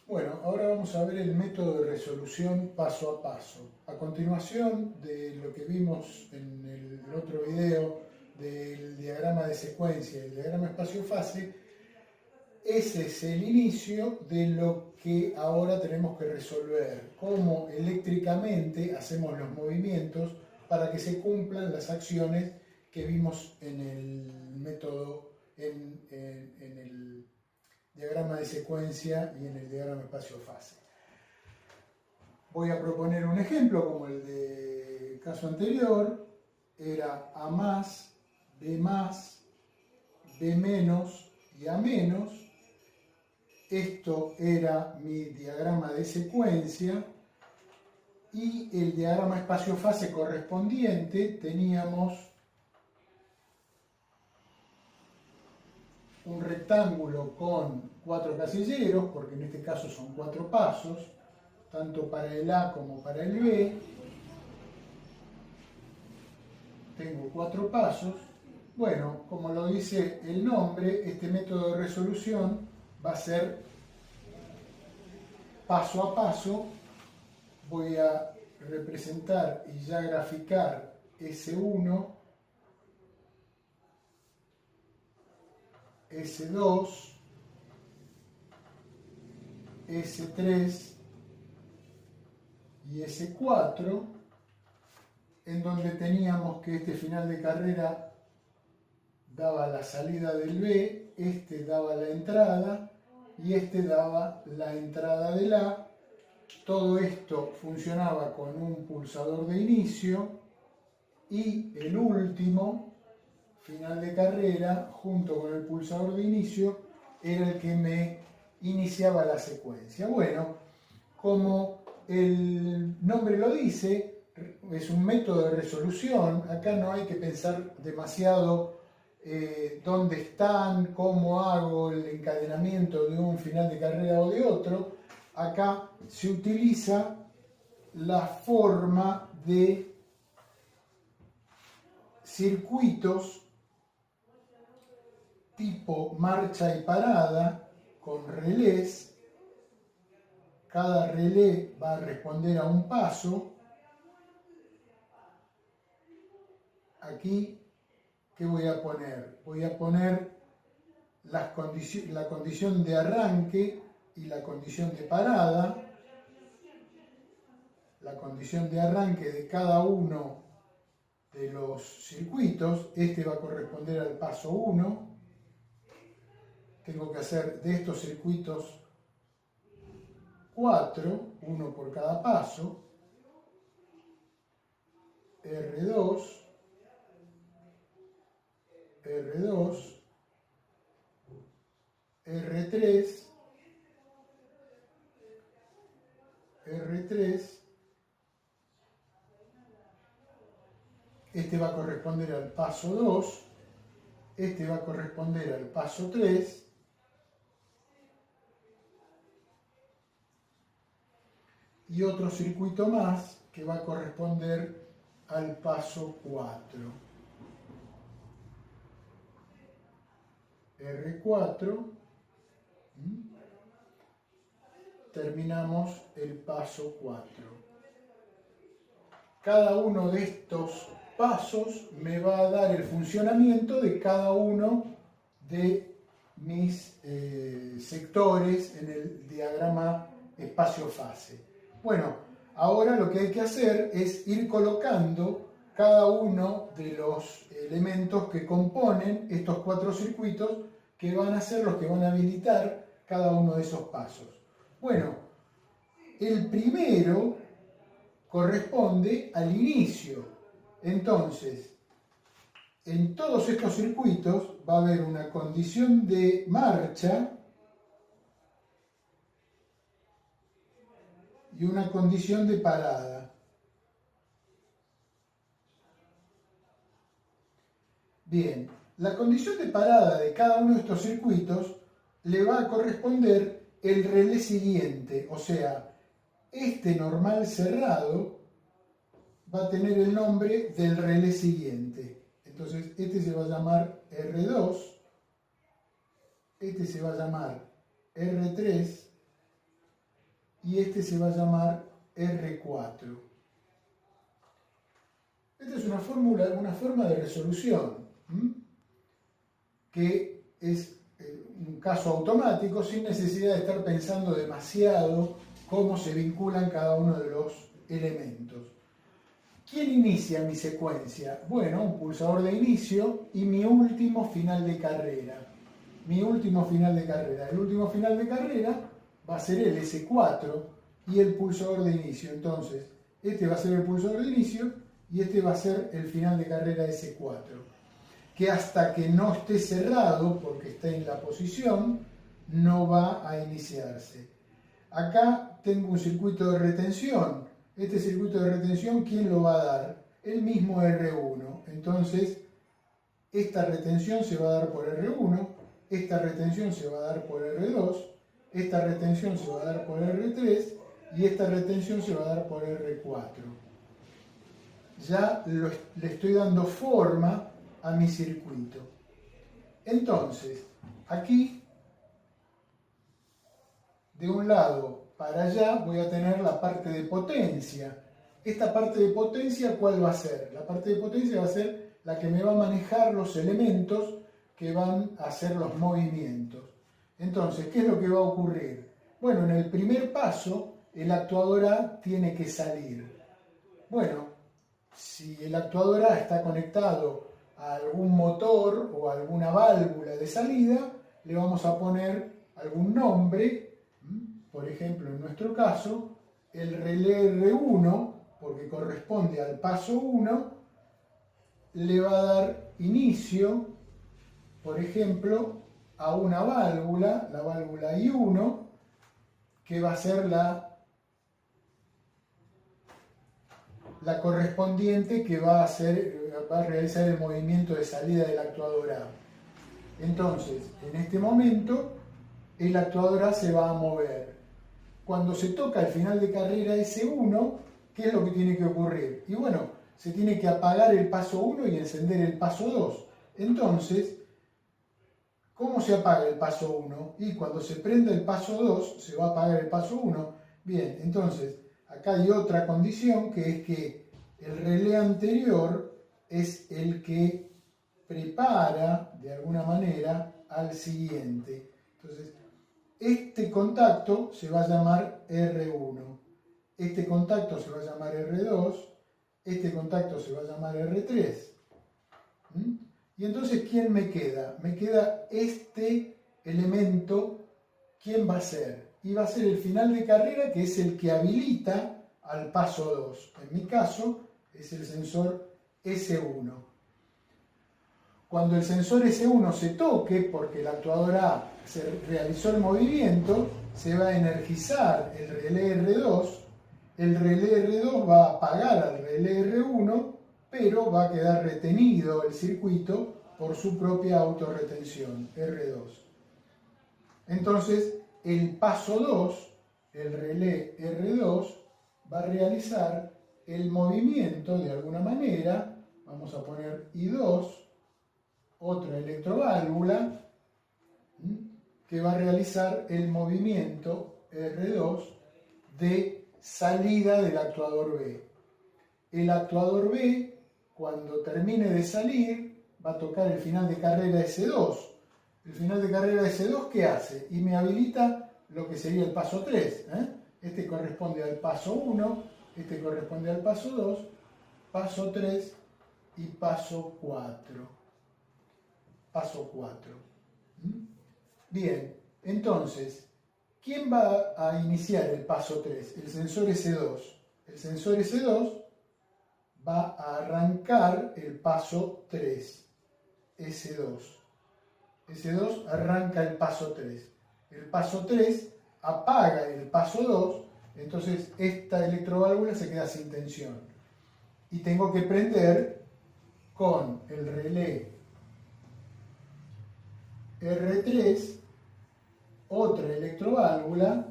Bueno, ahora vamos a ver el método de resolución paso a paso. A continuación de lo que vimos en el otro video del diagrama de secuencia y el diagrama espacio-fase, ese es el inicio de lo que ahora tenemos que resolver, cómo eléctricamente hacemos los movimientos para que se cumplan las acciones que vimos en el método, en el diagrama de secuencia y en el diagrama espacio-fase. Voy a proponer un ejemplo como el del caso anterior, era A más, B menos y A menos. Esto era mi diagrama de secuencia y el diagrama espacio-fase correspondiente teníamos un rectángulo con 4 casilleros, porque en este caso son 4 pasos, tanto para el A como para el B. Tengo 4 pasos. Bueno, como lo dice el nombre, este método de resolución va a ser paso a paso. Voy a representar y ya graficar S1, S2, S3 y S4, en donde teníamos que este final de carrera daba la salida del B, este daba la entrada y este daba la entrada del A. Todo esto funcionaba con un pulsador de inicio y el último final de carrera junto con el pulsador de inicio era el que me iniciaba la secuencia. Bueno, como el nombre lo dice, es un método de resolución. Acá no hay que pensar demasiado dónde están, cómo hago el encadenamiento de un final de carrera o de otro. Acá se utiliza la forma de circuitos tipo marcha y parada con relés. Cada relé va a responder a un paso. Aquí, ¿qué voy a poner? Voy a poner la condición de arranque y la condición de parada. La condición de arranque de cada uno de los circuitos. Este va a corresponder al paso 1. Tengo que hacer de estos circuitos 4, uno por cada paso. R2, R2, R3, R3. Este va a corresponder al paso 2. Este va a corresponder al paso 3. Y otro circuito más que va a corresponder al paso 4. R4. Terminamos el paso 4. Cada uno de estos pasos me va a dar el funcionamiento de cada uno de mis sectores en el diagrama espacio-fase. Bueno, ahora lo que hay que hacer es ir colocando cada uno de los elementos que componen estos 4 circuitos que van a ser los que van a habilitar cada uno de esos pasos. Bueno, el primero corresponde al inicio. Entonces, en todos estos circuitos va a haber una condición de marcha y una condición de parada. Bien, la condición de parada de cada uno de estos circuitos le va a corresponder el relé siguiente, o sea, este normal cerrado va a tener el nombre del relé siguiente. Entonces, este se va a llamar R2, este se va a llamar R3 y este se va a llamar R4. Esta es una forma de resolución, que es un caso automático sin necesidad de estar pensando demasiado cómo se vinculan cada uno de los elementos. ¿Quién inicia mi secuencia? Bueno, un pulsador de inicio y mi último final de carrera. Mi último final de carrera. El último final de carrera va a ser el S4 y el pulsador de inicio. Entonces, este va a ser el pulsador de inicio y este va a ser el final de carrera S4. Que hasta que no esté cerrado, porque está en la posición, no va a iniciarse. Acá tengo un circuito de retención. Este circuito de retención, ¿quién lo va a dar? El mismo R1. Entonces, esta retención se va a dar por R1, esta retención se va a dar por R2, esta retención se va a dar por R3 y esta retención se va a dar por R4. Ya le estoy dando forma a mi circuito. Entonces, aquí, de un lado para allá, voy a tener la parte de potencia. Esta parte de potencia, ¿cuál va a ser? La parte de potencia va a ser la que me va a manejar los elementos que van a hacer los movimientos. Entonces, ¿qué es lo que va a ocurrir? Bueno, en el primer paso, el actuador A tiene que salir. Bueno, si el actuador A está conectado a algún motor o a alguna válvula de salida, le vamos a poner algún nombre. Por ejemplo, en nuestro caso, el relé R1, porque corresponde al paso 1, le va a dar inicio, por ejemplo, a una válvula, la válvula I1, que va a ser la correspondiente que va a realizar el movimiento de salida del actuador A. Entonces, en este momento, el actuador A se va a mover. Cuando se toca el final de carrera S1, ¿qué es lo que tiene que ocurrir? Y bueno, se tiene que apagar el paso 1 y encender el paso 2. Entonces, ¿cómo se apaga el paso 1? Y cuando se prende el paso 2, se va a apagar el paso 1. Bien, entonces, acá hay otra condición, que es que el relé anterior es el que prepara, de alguna manera, al siguiente. Entonces, este contacto se va a llamar R1, este contacto se va a llamar R2, este contacto se va a llamar R3. Y entonces, ¿quién me queda? Me queda este elemento, ¿quién va a ser? Y va a ser el final de carrera, que es el que habilita al paso 2. En mi caso, es el sensor S1. Cuando el sensor S1 se toque, porque el actuador A se realizó el movimiento, se va a energizar el relé R2, el relé R2 va a apagar al relé R1, pero va a quedar retenido el circuito por su propia autorretención, R2. Entonces, el paso 2, el relé R2, va a realizar el movimiento de alguna manera. Vamos a poner I2, otra electroválvula, que va a realizar el movimiento R2 de salida del actuador B. El actuador B, cuando termine de salir, va a tocar el final de carrera S2. El final de carrera S2, ¿qué hace? Y me habilita lo que sería el paso 3. Este corresponde al paso 1, este corresponde al paso 2, paso 3 y paso 4. Paso 4. Bien, entonces, ¿quién va a iniciar el paso 3? El sensor S2. El sensor S2 va a arrancar el paso 3, S2. S2 arranca el paso 3. El paso 3 apaga el paso 2, entonces esta electroválvula se queda sin tensión. Y tengo que prender con el relé R3 otra electroválvula,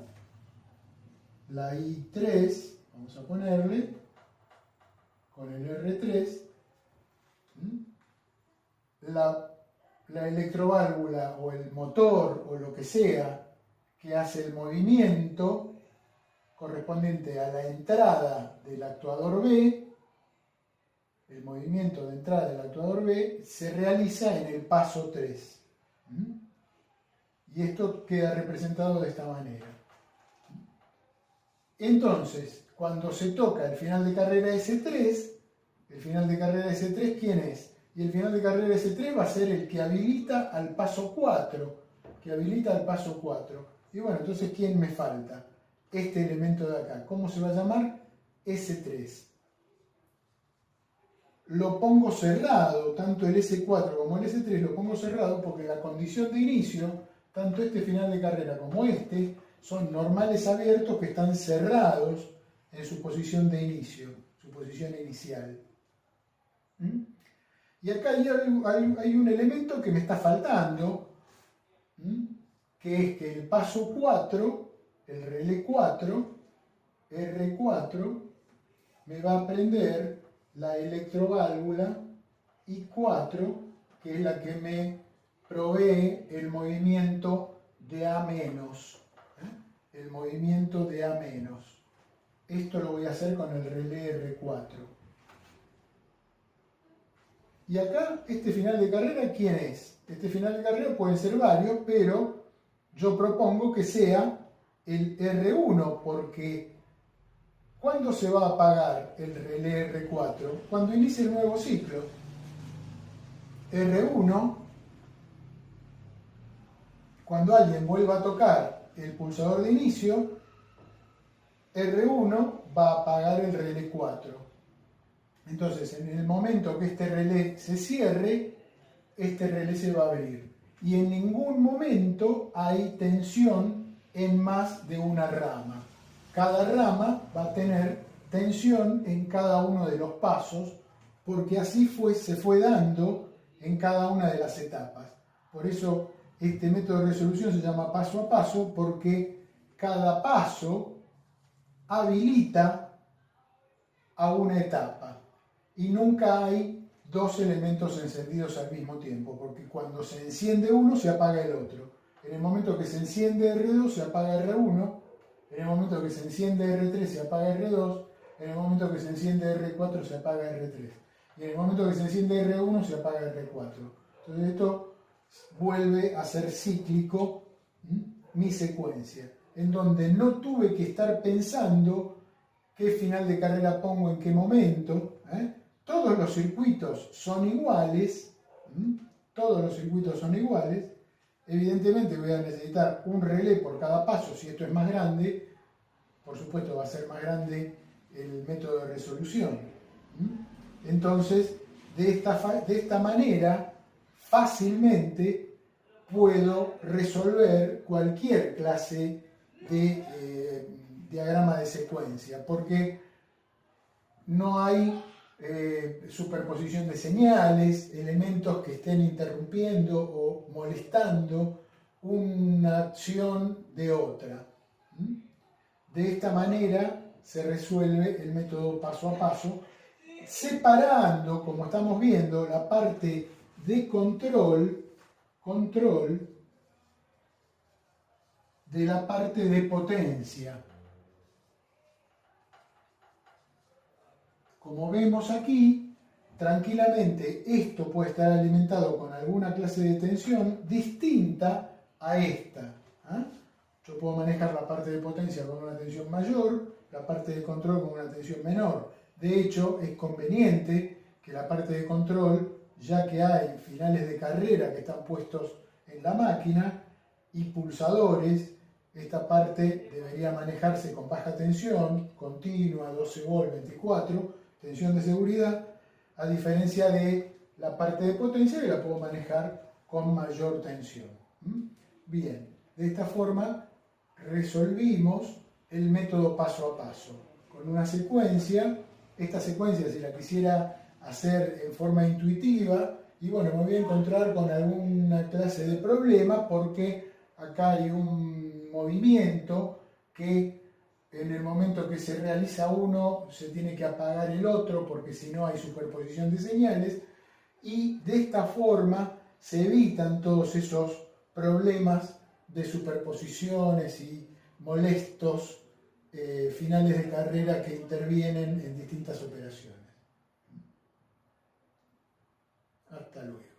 la I3, vamos a ponerle, con el R3, la electroválvula o el motor o lo que sea que hace el movimiento correspondiente a la entrada del actuador B, el movimiento de entrada del actuador B, se realiza en el paso 3. Y esto queda representado de esta manera. Entonces, cuando se toca el final de carrera S3, el final de carrera S3, ¿quién es? Y el final de carrera S3 va a ser el que habilita al paso 4. Y bueno, entonces, ¿quién me falta? Este elemento de acá. ¿Cómo se va a llamar? S3. Lo pongo cerrado, tanto el S4 como el S3 lo pongo cerrado porque la condición de inicio, tanto este final de carrera como este, son normales abiertos que están cerrados en su posición de inicio, su posición inicial. Y acá hay un elemento que me está faltando, que es que el paso 4, el relé 4, R4, me va a prender la electroválvula I4, que es la que me provee el movimiento de A-. El movimiento de A-. Esto lo voy a hacer con el relé R4. Y acá, este final de carrera, ¿quién es? Este final de carrera pueden ser varios, pero yo propongo que sea el R1, porque ¿cuándo se va a apagar el relé R4? Cuando inicie el nuevo ciclo. R1, cuando alguien vuelva a tocar el pulsador de inicio, R1 va a apagar el relé 4. Entonces, en el momento que este relé se cierre, este relé se va a abrir. Y en ningún momento hay tensión en más de una rama. Cada rama va a tener tensión en cada uno de los pasos, porque así se fue dando en cada una de las etapas. Por eso este método de resolución se llama paso a paso, porque cada paso habilita a una etapa. Y nunca hay dos elementos encendidos al mismo tiempo, porque cuando se enciende uno se apaga el otro. En el momento que se enciende R2 se apaga R1, en el momento que se enciende R3 se apaga R2, en el momento que se enciende R4 se apaga R3, y en el momento que se enciende R1 se apaga R4. Entonces esto vuelve a ser cíclico, mi secuencia, en donde no tuve que estar pensando qué final de carrera pongo en qué momento. Todos los circuitos son iguales, Evidentemente voy a necesitar un relé por cada paso. Si esto es más grande, por supuesto va a ser más grande el método de resolución. Entonces, de esta manera, fácilmente puedo resolver cualquier clase de diagrama de secuencia, porque no hay superposición de señales, elementos que estén interrumpiendo o molestando una acción de otra. De esta manera se resuelve el método paso a paso, separando, como estamos viendo, la parte de control de la parte de potencia. Como vemos aquí, tranquilamente esto puede estar alimentado con alguna clase de tensión distinta a esta. Yo puedo manejar la parte de potencia con una tensión mayor, la parte de control con una tensión menor. De hecho, es conveniente que la parte de control, ya que hay finales de carrera que están puestos en la máquina y pulsadores, esta parte debería manejarse con baja tensión, continua, 12 volt, 24, tensión de seguridad, a diferencia de la parte de potencia que la puedo manejar con mayor tensión. Bien, de esta forma resolvimos el método paso a paso, con una secuencia. Esta secuencia, si la quisiera hacer en forma intuitiva, y bueno, me voy a encontrar con alguna clase de problema, porque acá hay un movimiento que en el momento que se realiza uno se tiene que apagar el otro, porque si no hay superposición de señales, y de esta forma se evitan todos esos problemas de superposiciones y molestos finales de carrera que intervienen en distintas operaciones. Hasta luego.